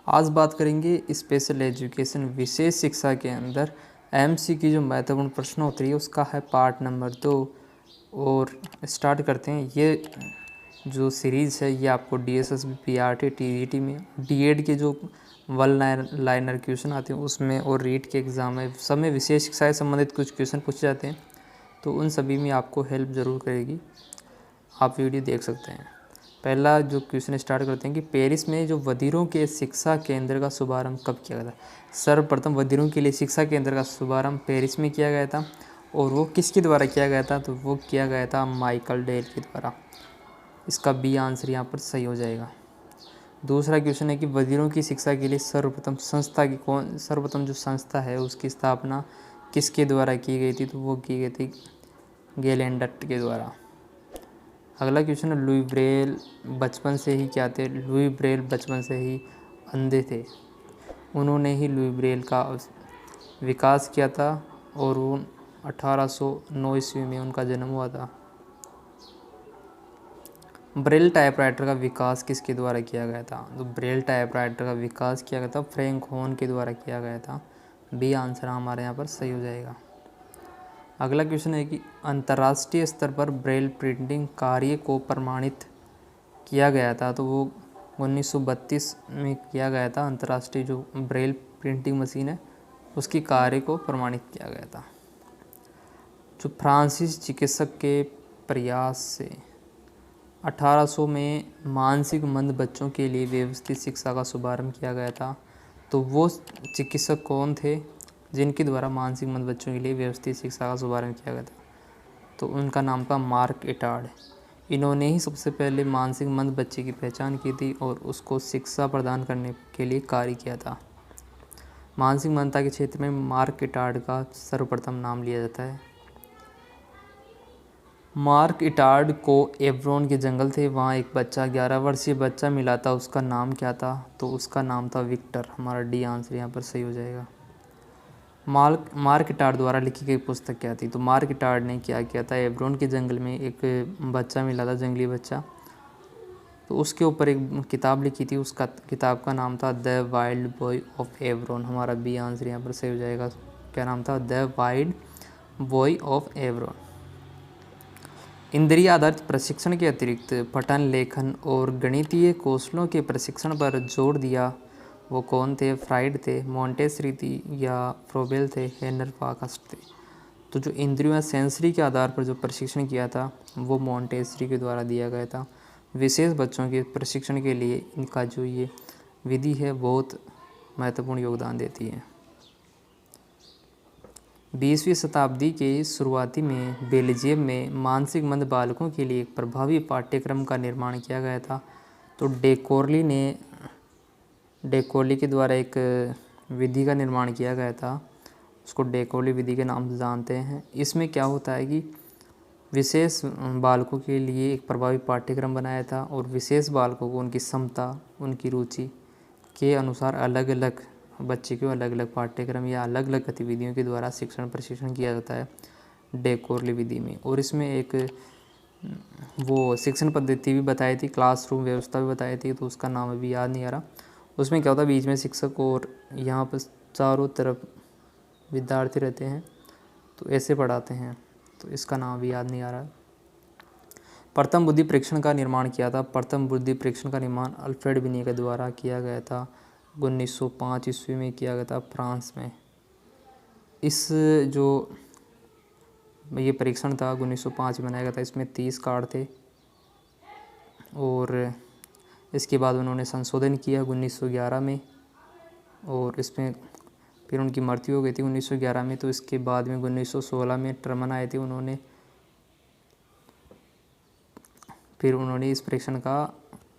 आज बात करेंगे स्पेशल एजुकेशन विशेष शिक्षा के अंदर एमसी की जो महत्वपूर्ण प्रश्न होती है उसका है पार्ट नंबर 2। और स्टार्ट करते हैं। ये जो सीरीज़ है ये आपको डीएसएसबी पीआरटी टीईटी में डीएड के जो वन लाइनर क्वेश्चन आते हैं उसमें और रीट के एग्ज़ाम में सब में विशेष शिक्षा से संबंधित कुछ क्वेश्चन पूछे जाते हैं, तो उन सभी में आपको हेल्प ज़रूर करेगी। आप वीडियो देख सकते हैं। पहला जो क्वेश्चन स्टार्ट करते हैं कि पेरिस में जो वजीरों के शिक्षा केंद्र का शुभारंभ कब किया गया था। सर्वप्रथम वजीरों के लिए शिक्षा केंद्र का शुभारंभ पेरिस में किया गया था और वो किसके द्वारा किया गया था, तो वो किया गया था माइकल डेल के द्वारा। इसका बी आंसर यहाँ पर सही हो जाएगा। दूसरा क्वेश्चन है कि वजीरों की शिक्षा के लिए सर्वप्रथम जो संस्था है उसकी स्थापना किसके द्वारा की गई थी, तो वो की गई थी गैलेंडट के द्वारा। अगला क्वेश्चन है लुई ब्रेल बचपन से ही क्या थे। लुई ब्रेल बचपन से ही अंधे थे। उन्होंने ही लुई ब्रेल का विकास किया था और वो 1809 ईस्वी में उनका जन्म हुआ था। ब्रेल टाइपराइटर का विकास किसके द्वारा किया गया था, तो ब्रेल टाइपराइटर का विकास किया गया था फ्रैंक होर्न के द्वारा किया गया था। बी आंसर हमारे यहाँ पर सही हो जाएगा। अगला क्वेश्चन है कि अंतर्राष्ट्रीय स्तर पर ब्रेल प्रिंटिंग कार्य को प्रमाणित किया गया था, तो वो 1932 में किया गया था। अंतर्राष्ट्रीय जो ब्रेल प्रिंटिंग मशीन है उसकी कार्य को प्रमाणित किया गया था। जो फ्रांसीसी चिकित्सक के प्रयास से 1800 में मानसिक मंद बच्चों के लिए व्यवस्थित शिक्षा का शुभारंभ किया गया था, तो वो चिकित्सक कौन थे जिनके द्वारा मानसिक मंद बच्चों के लिए व्यवस्थित शिक्षा का शुभारंभ किया गया था, तो उनका नाम था मार्क इटार्ड। इन्होंने ही सबसे पहले मानसिक मंद बच्चे की पहचान की थी और उसको शिक्षा प्रदान करने के लिए कार्य किया था। मानसिक मंदता के क्षेत्र में मार्क इटार्ड का सर्वप्रथम नाम लिया जाता है। मार्क इटार्ड को एवरोन के जंगल थे, वहाँ एक बच्चा 11 वर्षीय बच्चा मिला था। उसका नाम क्या था, तो उसका नाम था विक्टर। हमारा डी आंसर यहाँ पर सही हो जाएगा। मार्क इटार्ड द्वारा लिखी गई पुस्तक क्या थी, तो मार्क इटार्ड ने क्या किया था, एवरोन के जंगल में एक बच्चा मिला था, जंगली बच्चा, तो उसके ऊपर एक किताब लिखी थी। उसका किताब का नाम था द वाइल्ड बॉय ऑफ एवरोन। हमारा बी आंसर यहाँ पर सही हो जाएगा। क्या नाम था, द वाइल्ड बॉय ऑफ एवरोन। इंद्रिय आधारित प्रशिक्षण के अतिरिक्त पठन लेखन और गणितीय कौशलों के प्रशिक्षण पर जोर दिया वो कौन थे, फ्राइड थे, मोंटेसरी थी या फ्रोबेल थे, हेनर पाकस्ट थे। तो जो इंद्रियों या सेंसरी के आधार पर जो प्रशिक्षण किया था वो मोंटेसरी के द्वारा दिया गया था। विशेष बच्चों के प्रशिक्षण के लिए इनका जो ये विधि है बहुत महत्वपूर्ण योगदान देती है। 20वीं शताब्दी के शुरुआती में बेल्जियम में मानसिक मंद बालकों के लिए एक प्रभावी पाठ्यक्रम का निर्माण किया गया था। तो डेकोर्ली के द्वारा एक विधि का निर्माण किया गया था, उसको डेकोर्ली विधि के नाम से जानते हैं। इसमें क्या होता है कि विशेष बालकों के लिए एक प्रभावी पाठ्यक्रम बनाया था और विशेष बालकों को उनकी क्षमता, उनकी रुचि के अनुसार अलग अलग बच्चे को अलग अलग पाठ्यक्रम या अलग अलग गतिविधियों के द्वारा प्रशिक्षण किया जाता है डेकोर्ली विधि में। और इसमें एक वो शिक्षण पद्धति भी बताई थी, क्लासरूम व्यवस्था भी बताई थी, तो उसका नाम अभी याद नहीं आ रहा। उसमें क्या होता है, बीच में शिक्षक और यहाँ पर चारों तरफ विद्यार्थी रहते हैं, तो ऐसे पढ़ाते हैं, तो इसका नाम भी याद नहीं आ रहा। प्रथम बुद्धि परीक्षण का निर्माण किया था। प्रथम बुद्धि परीक्षण का निर्माण अल्फ्रेड बिने के द्वारा किया गया था। 1905 ईस्वी में किया गया था फ्रांस में। इस जो ये परीक्षण था 1905 में बनाया गया था। इसमें 30 कार्ड थे और इसके बाद उन्होंने संशोधन किया 1911 में और इसमें फिर उनकी मृत्यु हो गई थी 1911 में। तो इसके बाद में 1916 में टर्मन आए थे, उन्होंने इस परीक्षण का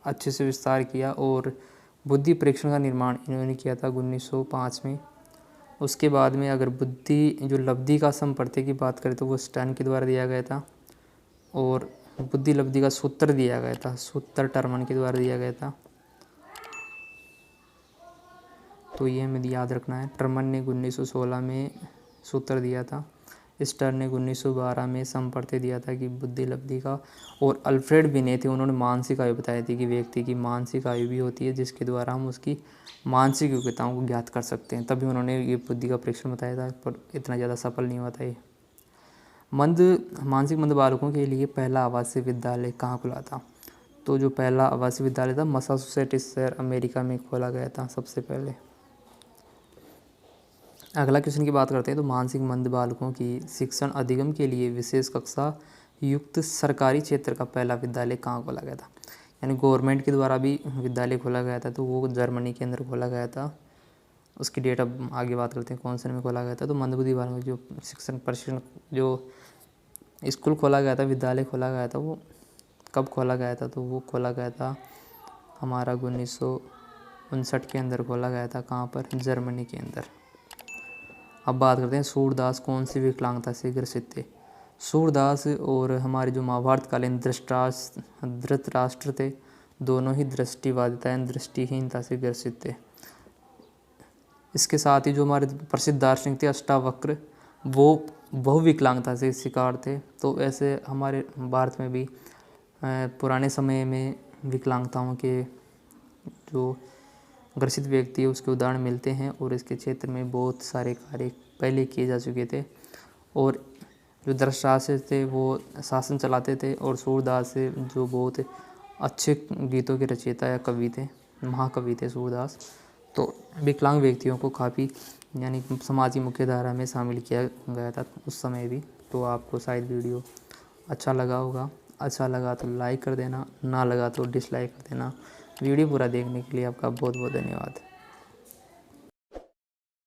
अच्छे से विस्तार किया और बुद्धि परीक्षण का निर्माण इन्होंने किया था 1905 में। उसके बाद में अगर बुद्धि जो लब्धि का समप्रत्यय की बात करें तो वो स्टर्न के द्वारा दिया गया था और बुद्धि लब्धि का सूत्र दिया गया था, सूत्र टर्मन के द्वारा दिया गया था। तो ये हमें याद रखना है, टर्मन ने 1916 में सूत्र दिया था। स्टर ने 1912 में संपर्क दिया था कि बुद्धि लब्धि का, और अल्फ्रेड बिने थे, उन्होंने मानसिक आयु बताई थी कि व्यक्ति की मानसिक आयु भी होती है जिसके द्वारा हम उसकी मानसिक योग्यताओं को ज्ञात कर सकते हैं। तभी उन्होंने ये बुद्धि का परीक्षण बताया था, पर इतना ज़्यादा सफल नहीं हुआ था ये। मानसिक मंद बालकों के लिए पहला आवासीय विद्यालय कहाँ खुला था? तो जो पहला आवासीय विद्यालय था मैसाचुसेट्स शहर अमेरिका में खोला गया था सबसे पहले। अगला क्वेश्चन की बात करते हैं। तो मानसिक मंद बालकों की शिक्षण अधिगम के लिए विशेष कक्षा युक्त सरकारी क्षेत्र का पहला विद्यालय कहाँ खोला गया था? यानी गवर्नमेंट के द्वारा भी विद्यालय खोला गया था, तो वो जर्मनी के अंदर खोला गया था। उसकी डेट अब आगे बात करते हैं कौन से में खोला गया था। तो मंदबुद्धि बालकों जो शिक्षण प्रशिक्षण जो स्कूल खोला गया था, विद्यालय खोला गया था, वो कब खोला गया था? तो वो खोला गया था हमारा 1959 के अंदर खोला गया था। कहाँ पर? जर्मनी के अंदर। अब बात करते हैं सूरदास कौन सी विकलांगता से ग्रसित थे? सूरदास और हमारे जो महाभारतकालीन धृतराष्ट्र थे, दोनों ही दृष्टिबाधिता यानी दृष्टिहीनता से ग्रसित थे। इसके साथ ही जो हमारे प्रसिद्ध दार्शनिक थे अष्टावक्र, वो बहुविकलांगता से शिकार थे। तो ऐसे हमारे भारत में भी पुराने समय में विकलांगताओं के जो ग्रसित व्यक्ति है उसके उदाहरण मिलते हैं, और इसके क्षेत्र में बहुत सारे कार्य पहले किए जा चुके थे। और जो धृतराष्ट्र थे वो शासन चलाते थे, और सूरदास जो बहुत अच्छे गीतों के रचयिता या कवि थे, महाकवि थे सूरदास। तो विकलांग व्यक्तियों को काफ़ी यानी समाज की मुख्य धारा में शामिल किया गया था उस समय भी। तो आपको शायद वीडियो अच्छा लगा होगा। अच्छा लगा तो लाइक कर देना, ना लगा तो डिसलाइक कर देना। वीडियो पूरा देखने के लिए आपका बहुत बहुत धन्यवाद।